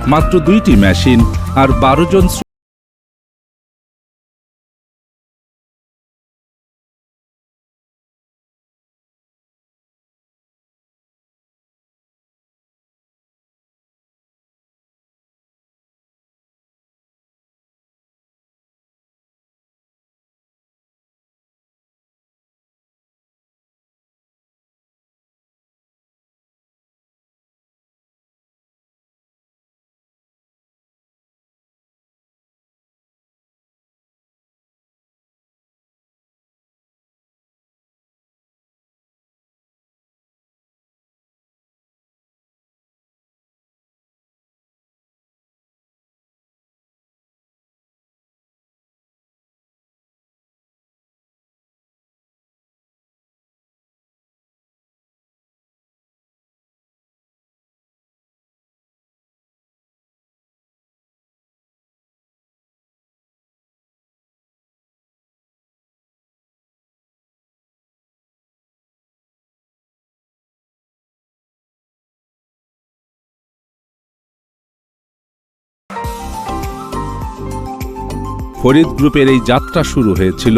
মাত্র 2টি মেশিন আর 12 জন। ফরিদ গ্রুপের এই যাত্রা শুরু হয়েছিল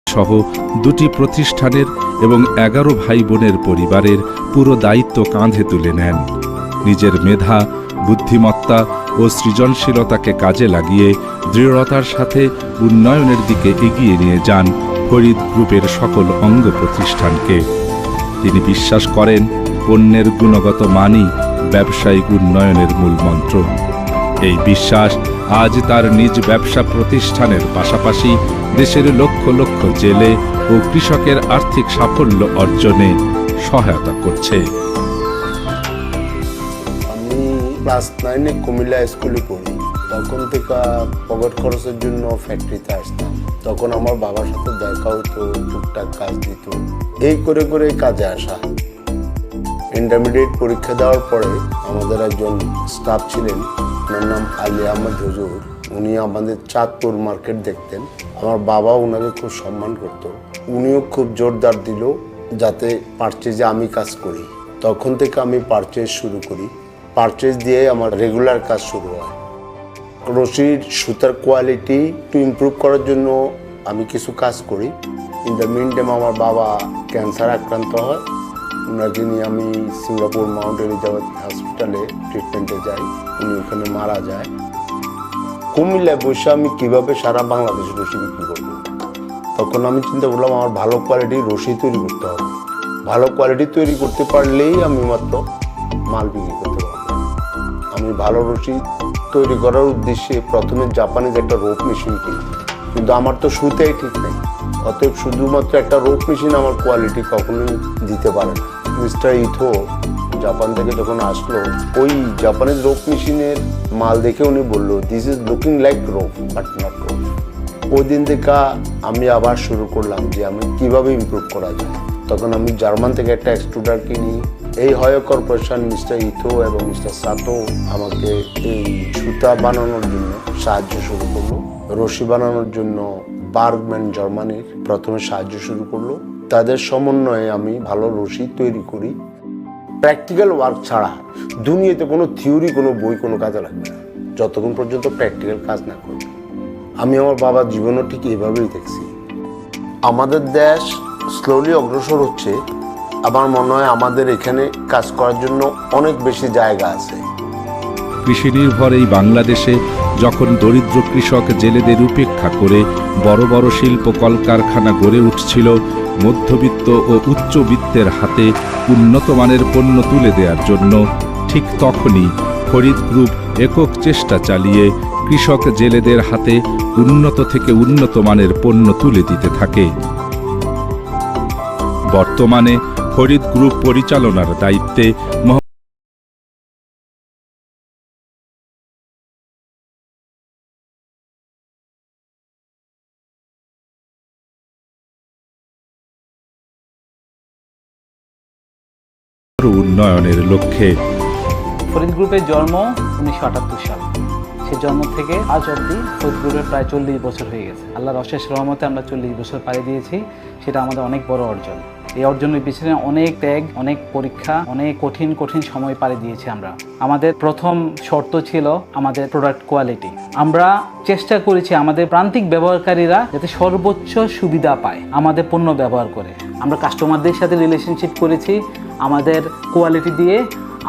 সহ 2টি প্রতিষ্ঠানের এবং 11 ভাই বোনের পরিবারের পুরো দায়িত্ব কাঁধে তুলে নেন। নিজের মেধা, বুদ্ধিমত্তা ও সৃজনশীলতাকে কাজে লাগিয়ে দৃঢ়তার সাথে উন্নয়নের দিকে এগিয়ে নিয়ে যান ফরিদ গ্রুপের সকল অঙ্গ প্রতিষ্ঠানকে। তিনি বিশ্বাস করেন পণ্যের গুণগত মানই ব্যবসায়িক উন্নয়নের মূল মন্ত্র। এই বিশ্বাস আজ তার নিজ ব্যবসা প্রতিষ্ঠানের পাশাপাশি দেশের লক্ষ লক্ষ জেলে ও কৃষকের আর্থিক সাফল্য অর্জনে সহায়তা করছে। আমি ক্লাস 9-এ কুমিল্লা স্কুলে পড়ি। তখন থেকে পকেট খরচের জন্য ফ্যাক্টরিতে আসতাম। তখন আমার বাবার সাথে দেখা হতো, টুকটাক কাজ দিত। এই করে করে কাজে আসা। ইন্টারমিডিয়েট পরীক্ষা দেওয়ার পরে আমাদের একজন স্টাফ ছিলেন, ওনার নাম আলী আহমদ হুজুর। উনি আমাদের চাঁদপুর মার্কেট দেখতেন। আমার বাবা ওনাকে খুব সম্মান করত। উনিও খুব জোরদার দিল যাতে পারচেজে আমি কাজ করি। তখন থেকে আমি পারচেজ শুরু করি। পারচেজ দিয়ে আমার রেগুলার কাজ শুরু হয়। রশির সুতার কোয়ালিটি একটু ইমপ্রুভ করার জন্য আমি কিছু কাজ করি। ইন দ্য মিন টাইম আমার বাবা ক্যান্সার আক্রান্ত হয়। ওনাকে নিয়ে আমি সিঙ্গাপুর মাউন্ট এলিজাবেথ হসপিটালে ট্রিটমেন্টে যাই। উনি ওখানে মারা যায়। কুমিল্লায় বসে আমি কীভাবে সারা বাংলাদেশে রশি বিক্রি করবো, তখন আমি চিন্তা করলাম আমার ভালো কোয়ালিটির রশি তৈরি করতে হবে। ভালো কোয়ালিটি তৈরি করতে পারলেই আমি মাত্র মাল বিক্রি করতে পারবো। আমি ভালো রশি তৈরি করার উদ্দেশ্যে প্রথমে জাপানিজ একটা রোপ মেশিন কিনি, কিন্তু আমার তো সুতাই ঠিক নেই। অতএব শুধুমাত্র একটা রোপ মেশিন আমার কোয়ালিটি কখনোই দিতে পারে না। মিস্টার ইথো জাপান থেকে যখন আসলো, ওই জাপানিজ রোপ মেশিনের মাল দেখে উনি বললো, this is looking like rope but not rope. ওই দিন থেকে আমি আবার শুরু করলাম যে আমি কিভাবে ইমপ্রুভ করা যায়। তখন আমি জার্মান থেকে একটা এক্সট্রুডার কিনি। এই হয়ো কর্পোরেশন মিস্টার ইথো এবং মিস্টার সাতো আমাকে এই সুতা বানানোর জন্য সাহায্য শুরু করলো। রশি বানানোর জন্য বার্গম্যান জার্মানির প্রথমে সাহায্য শুরু করলো। তাদের সমন্বয়ে আমি ভালো রশি তৈরি করি। প্র্যাকটিক্যাল ওয়ার্ক ছাড়া দুনিয়াতে কোনো থিওরি, কোনো বই কোনো কাজে লাগবে না যতক্ষণ পর্যন্ত প্র্যাকটিক্যাল কাজ না করবে। আমি আমার বাবার জীবনও ঠিক এইভাবেই দেখছি। আমাদের দেশ স্লোলি অগ্রসর হচ্ছে। আমার মনে হয় আমাদের এখানে কাজ করার জন্য অনেক বেশি জায়গা আছে। কৃষি নির্ভর এই বাংলাদেশে যখন দরিদ্র কৃষক জেলেদের উপেক্ষা করে বড় বড় শিল্প কলকারখানা গড়ে উঠছিল, মধ্যবিত্ত ও উচ্চবিত্তের হাতে উন্নত মানের পণ্য তুলে দেওয়ার জন্য, ঠিক তখনই ফরিদ গ্রুপ একক চেষ্টা চালিয়ে কৃষক জেলেদের হাতে উন্নত থেকে উন্নত মানের পণ্য তুলে দিতে থাকে। বর্তমানে ফরিদ গ্রুপ পরিচালনার দায়িত্বে উন্নয়নের লক্ষ্যে। ফরিদ গ্রুপের জন্ম 1978 সাল। সে জন্ম থেকে আজ অবধি ফরিদ গ্রুপের প্রায় 40 বছর হয়ে গেছে। আল্লাহর অশেষ রহমতে আমরা 40 বছর পাড়ি দিয়েছি। সেটা আমাদের অনেক বড় অর্জন। এই অর্জনের পিছনে অনেক ত্যাগ, অনেক পরীক্ষা, অনেক কঠিন কঠিন সময় পাড়ি দিয়েছি আমরা। আমাদের প্রথম শর্ত ছিল আমাদের প্রোডাক্ট কোয়ালিটি। আমরা চেষ্টা করেছি আমাদের প্রান্তিক ব্যবহারকারীরা যাতে সর্বোচ্চ সুবিধা পায় আমাদের পণ্য ব্যবহার করে। আমরা কাস্টমারদের সাথে রিলেশনশিপ করেছি আমাদের কোয়ালিটি দিয়ে,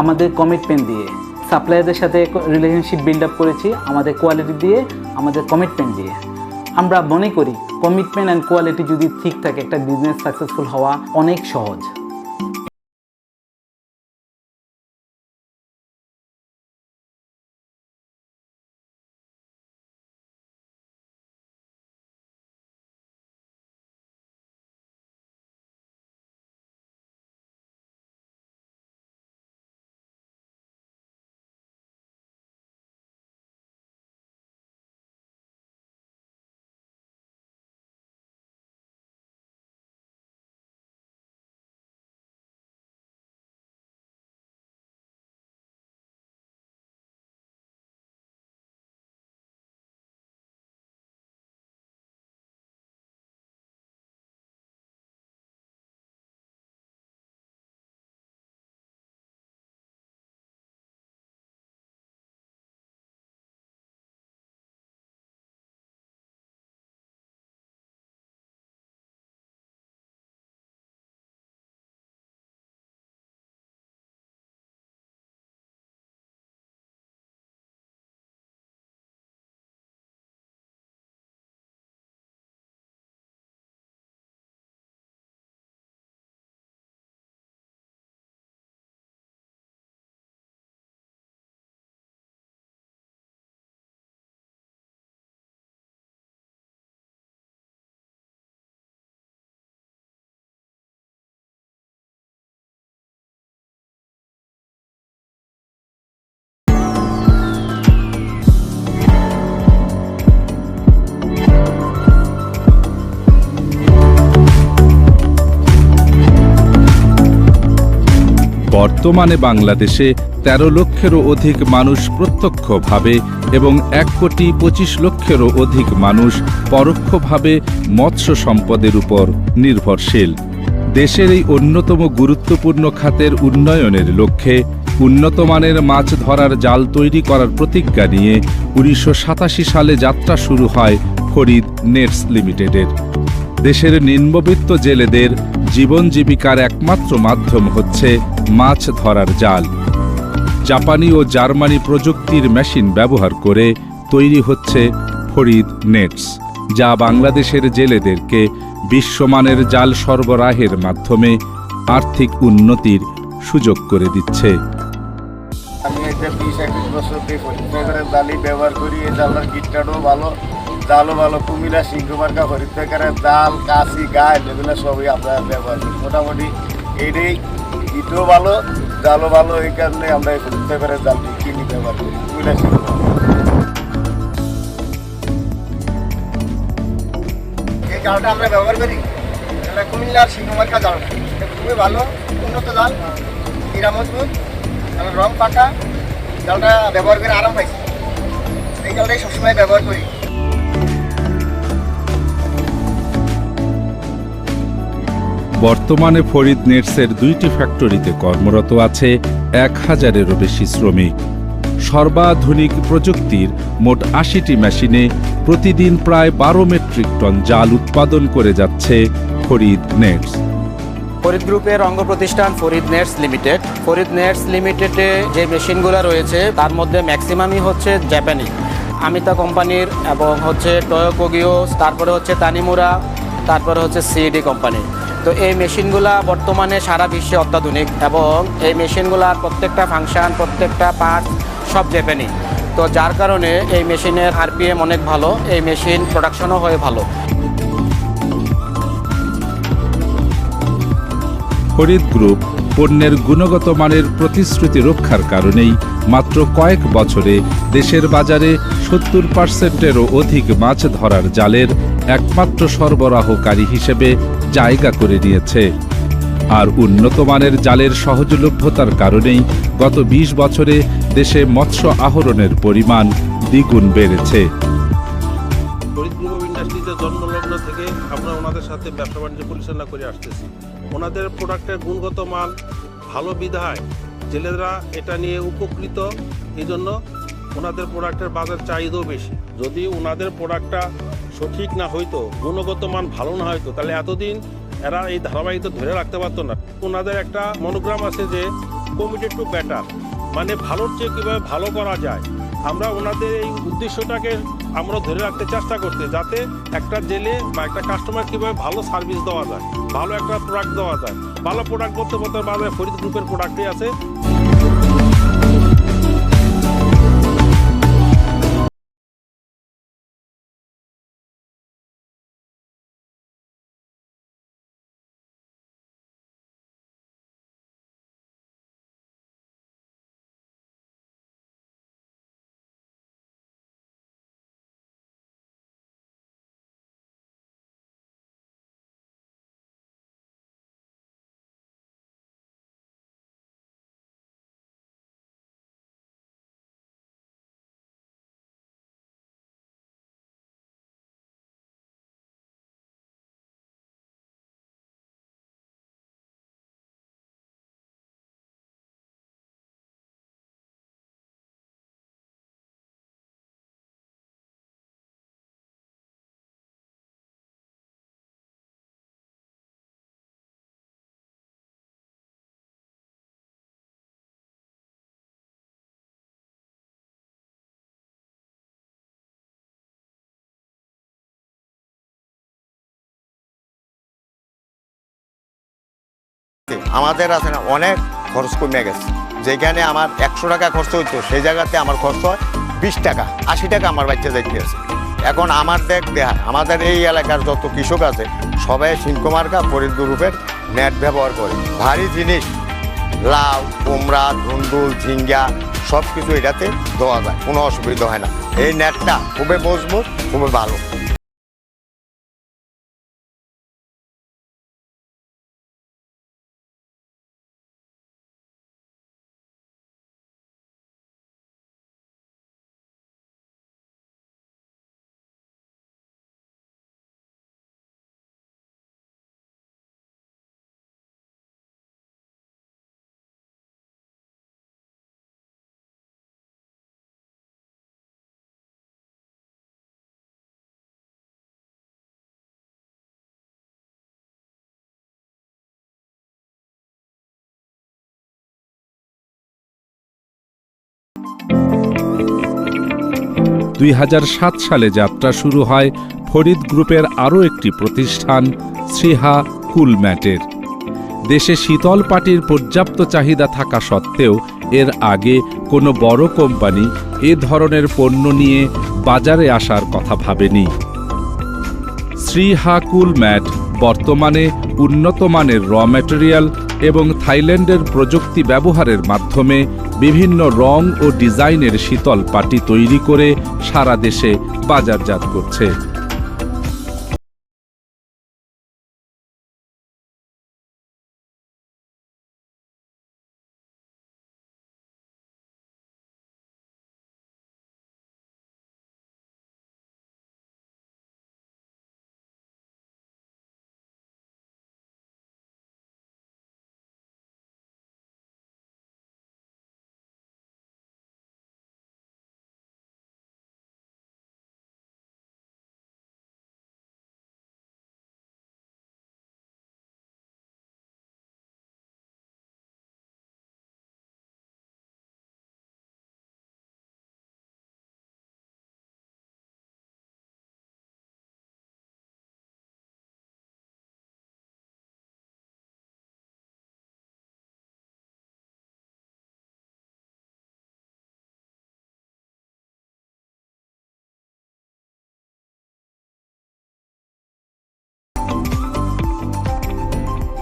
আমাদের কমিটমেন্ট দিয়ে। সাপ্লায়ারদের সাথে রিলেশনশিপ বিল্ড আপ করেছি আমাদের কোয়ালিটি দিয়ে, আমাদের কমিটমেন্ট দিয়ে। আমরা মনে করি কমিটমেন্ট অ্যান্ড কোয়ালিটি যদি ঠিক থাকে, একটা বিজনেস সাকসেসফুল হওয়া অনেক সহজ। বর্তমানে বাংলাদেশে 13 লক্ষেরও অধিক মানুষ প্রত্যক্ষভাবে এবং 1,25 লক্ষেরও অধিক মানুষ পরোক্ষভাবে মৎস্য সম্পদের উপর নির্ভরশীল। দেশের এই অন্যতম গুরুত্বপূর্ণ খাতের উন্নয়নের লক্ষ্যে উন্নত মানের মাছ ধরার জাল তৈরি করার প্রতিজ্ঞা নিয়ে 1987 সালে যাত্রা শুরু হয় ফরিদ নেটস লিমিটেডের। দেশের নিম্নবিত্ত জেলেদের জীবন জীবিকার একমাত্র মাধ্যম হচ্ছে মাছ ধরার জাল। জাপানি ও জার্মানি প্রযুক্তির মেশিন ব্যবহার করে তৈরি হচ্ছে ফরিদ নেটস। যা বাংলাদেশের জেলেদেরকে বিশ্বমানের জাল সরবরাহের মাধ্যমে আর্থিক উন্নতির সুযোগ করে দিচ্ছে। আমি এটা 20-21 বছর দিয়ে ফরিদনগরের জালি ব্যবহার করি। এই জালের গিটটাও ভালো, জালও ভালো। কুমিল্লা সিংহমার্কা ফরিদনগরের জাল, কাশি, গাইল এগুলো সবই আমরা ব্যবহার করি। মোটামুটি এইটাই গিটও ভালো, জালও ভালো, এই কারণে আমরা এই ফরিদনগরের জালটি কিনি ব্যবহার করি। কুমিল্লা সিংহমার্কা এই জালটা আমরা ব্যবহার করি, এটা কুমিল্লার সিংহমার্কা জাল। এটা খুবই ভালো, উন্নত জাল, হীরা মজবুত, রং পাকা। জালটা ব্যবহার করে আরাম পাইছি, এই জালটাই সবসময় ব্যবহার করি। বর্তমানে ফরিদ নেটসের 2টি ফ্যাক্টরিতে কর্মরত আছে 1000-এরও বেশি শ্রমিক। সর্বাধুনিক প্রযুক্তির মোট 80টি মেশিনে প্রতিদিন প্রায় 12 মেট্রিক টন জাল উৎপাদন করে যাচ্ছে ফরিদ নেটস। ফরিদ গ্রুপের অঙ্গ প্রতিষ্ঠান ফরিদ নেটস লিমিটেড। ফরিদ নেটস লিমিটেডে যে মেশিনগুলো রয়েছে তার মধ্যে ম্যাক্সিমামই হচ্ছে জাপানি, আমিতা কোম্পানির, এবং হচ্ছে টয়োকোগিও, তারপরে হচ্ছে তানিমুরা, তারপরে হচ্ছে সিডি কোম্পানি। তো এই মেশিনগুলা বর্তমানে সারা বিশ্বে অত্যাধুনিক, এবং এই মেশিনগুলার প্রত্যেকটা ফাংশন, প্রত্যেকটা পার্ট সব জাপানি। তো যার কারণে এই মেশিনের আরপিএম অনেক ভালো, এই মেশিন প্রোডাকশনও হয় ভালো। ফরিদ গ্রুপ পণ্যের গুণগত মানের প্রতিশ্রুতি রক্ষার কারণেই মাত্র কয়েক বছরে দেশের বাজারে 70%-এরও অধিক মাছ ধরার জালের একমাত্র সরবরাহকারী হিসেবে জায়গা করে নিয়েছে। আর উন্নত মানের জালের সহজলভ্যতার কারণেই গত 20 বছরে দেশে মৎস্য আহরণের পরিমাণ দ্বিগুণ বেড়েছে। ফরিদ গ্রুপ অফ ইন্ডাস্ট্রিতে জন্মলগ্ন থেকে আমরা ওনাদের সাথে ব্যবসা বাণিজ্য পরিচালনা করে আসতেছি। ওনাদের প্রোডাক্টের গুণগত মান ভালো বিধায় জেলেরা এটা নিয়ে উপকৃত, এই জন্য ওনাদের প্রোডাক্টের বাজার চাহিদাও বেশি। যদি ওনাদের প্রোডাক্টটা সঠিক না হইতো, গুণগত মান ভালো না হইতো, তাহলে এতদিন এরা এই ধারাবাহিকতা ধরে রাখতে পারতো না। ওনাদের একটা মনোগ্রাম আছে যে কমিটেড টু বেটার, মানে ভালোর চেয়ে কীভাবে ভালো করা যায়। আমরা ওনাদের এই উদ্দেশ্যটাকে আমরা ধরে রাখতে চেষ্টা করতে, যাতে একটা জেলে বা একটা কাস্টমার কীভাবে ভালো সার্ভিস দেওয়া যায়, ভালো একটা প্রোডাক্ট দেওয়া যায়। ভালো প্রোডাক্ট করতে করতে বাজারে ফরিদ গ্রুপের প্রোডাক্টই আছে। আমাদের আছে না অনেক খরচ কমে গেছে। যেখানে আমার 100 টাকা খরচ হইতো সেই জায়গাতে আমার খরচ হয় 20 টাকা, 80 টাকা আমার বাচ্চা যাইতে আছে। এখন আমার আমাদের এই এলাকার যত কৃষক আছে সবাই সিংহমার্কা ফরিদ গ্রুপের নেট ব্যবহার করে। ভারী জিনিস, লাউ, কুমড়া, ধুন্দুল, ঝিঙ্গা সব কিছু এটাতে দেওয়া যায়, কোনো অসুবিধা হয় না। এই নেটটা খুবই মজবুত, খুবই ভালো। দুই 2007 সালে যাত্রা শুরু হয় ফরিদ গ্রুপের আরও একটি প্রতিষ্ঠান শ্রীহা কুল ম্যাটের। দেশে শীতল পাটির পর্যাপ্ত চাহিদা থাকা সত্ত্বেও এর আগে কোনো বড় কোম্পানি এ ধরনের পণ্য নিয়ে বাজারে আসার কথা ভাবেনি। শ্রীহা কুল ম্যাট বর্তমানে উন্নত মানের র ম্যাটেরিয়াল এবং থাইল্যান্ডের প্রযুক্তি ব্যবহারের মাধ্যমে বিভিন্ন রং ও ডিজাইনের শীতল পাটি তৈরি করে সারা দেশে বাজারজাত করছে।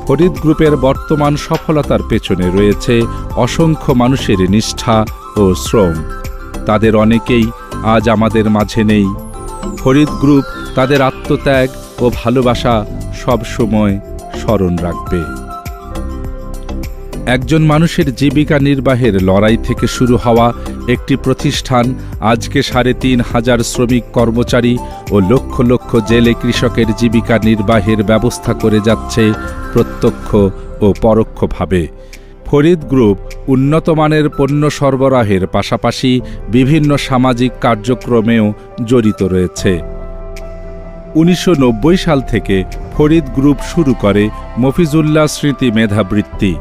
ফরিদ গ্রুপের বর্তমান সফলতার পেছনে রয়েছে অসংখ্য মানুষের নিষ্ঠা ও শ্রম। তাদের অনেকেই আজ আমাদের মাঝে নেই। ফরিদ গ্রুপ তাদের আত্মত্যাগ ও ভালোবাসা সবসময় স্মরণ রাখবে। একজন মানুষের জীবিকা নির্বাহের লড়াই থেকে শুরু হওয়া একটি প্রতিষ্ঠান আজকে ৩৫০০ শ্রমিক কর্মচারী ও লক্ষ লক্ষ জেলে কৃষকের জীবিকা নির্বাহের ব্যবস্থা করে যাচ্ছে প্রত্যক্ষ ও পরোক্ষভাবে। ফরিদ গ্রুপ উন্নত মানের পণ্য সরবরাহের পাশাপাশি বিভিন্ন সামাজিক কার্যক্রমেও জড়িত রয়েছে। ১৯৯০ সাল থেকে ফরিদ গ্রুপ শুরু করে মফিজুল্লাহ স্মৃতি মেধাবৃত্তি।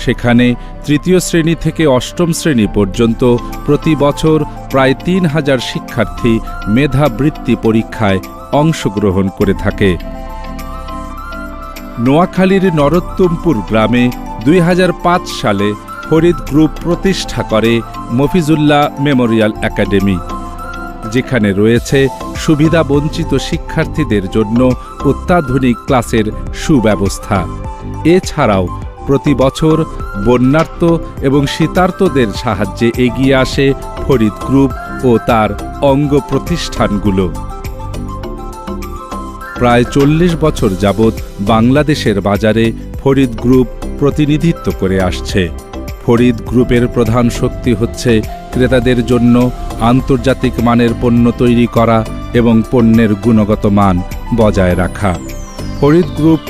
সেখানে তৃতীয় শ্রেণী থেকে অষ্টম শ্রেণী পর্যন্ত প্রতি বছর প্রায় ৩,০০০ শিক্ষার্থী মেধাবৃত্তি পরীক্ষায় অংশগ্রহণ করে থাকে। নোয়াখালীর নরোত্তমপুর গ্রামে ২০০৫ সালে ফরিদ গ্রুপ প্রতিষ্ঠা করে মফিজুল্লাহ মেমোরিয়াল একাডেমি, যেখানে রয়েছে সুবিধাবঞ্চিত শিক্ষার্থীদের জন্য অত্যাধুনিক ক্লাসের সুব্যবস্থা। এছাড়াও প্রতি বছর বন্যার্ত এবং শীতার্তদের সাহায্যে এগিয়ে আসে ফরিদ গ্রুপ ও তার অঙ্গ প্রতিষ্ঠানগুলো। প্রায় ৪০ বছর যাবৎ বাংলাদেশের বাজারে ফরিদ গ্রুপ প্রতিনিধিত্ব করে আসছে। ফরিদ গ্রুপের প্রধান শক্তি হচ্ছে ক্রেতাদের জন্য আন্তর্জাতিক মানের পণ্য তৈরি করা এবং পণ্যের গুণগত মান বজায় রাখা। ফরিদ গ্রুপ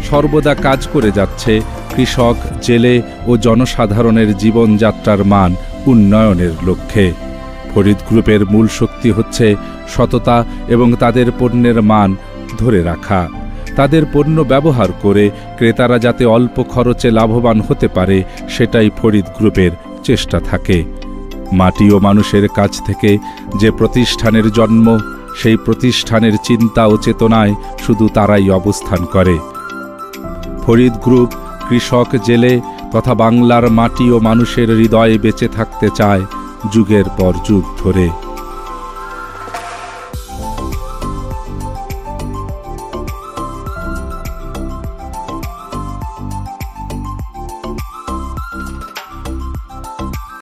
সর্বদা কাজ করে যাচ্ছে কৃষক, জেলে ও জনসাধারণের জীবনযাত্রার মান উন্নয়নের লক্ষ্যে। ফরিদ গ্রুপের মূল শক্তি হচ্ছে সততা এবং তাদের পণ্যের মান ধরে রাখা। তাদের পণ্য ব্যবহার করে ক্রেতারা যাতে অল্প খরচে লাভবান হতে পারে, সেটাই ফরিদ গ্রুপের চেষ্টা থাকে। মাটি ও মানুষের কাছ থেকে যে প্রতিষ্ঠানের জন্ম, সেই প্রতিষ্ঠানের চিন্তা ও চেতনায় শুধু তারাই অবস্থান করে। ফরিদ গ্রুপ কৃষক, জেলে তথা বাংলার মাটি ও মানুষের হৃদয়ে বেঁচে থাকতে চায় যুগের পর যুগ ধরে।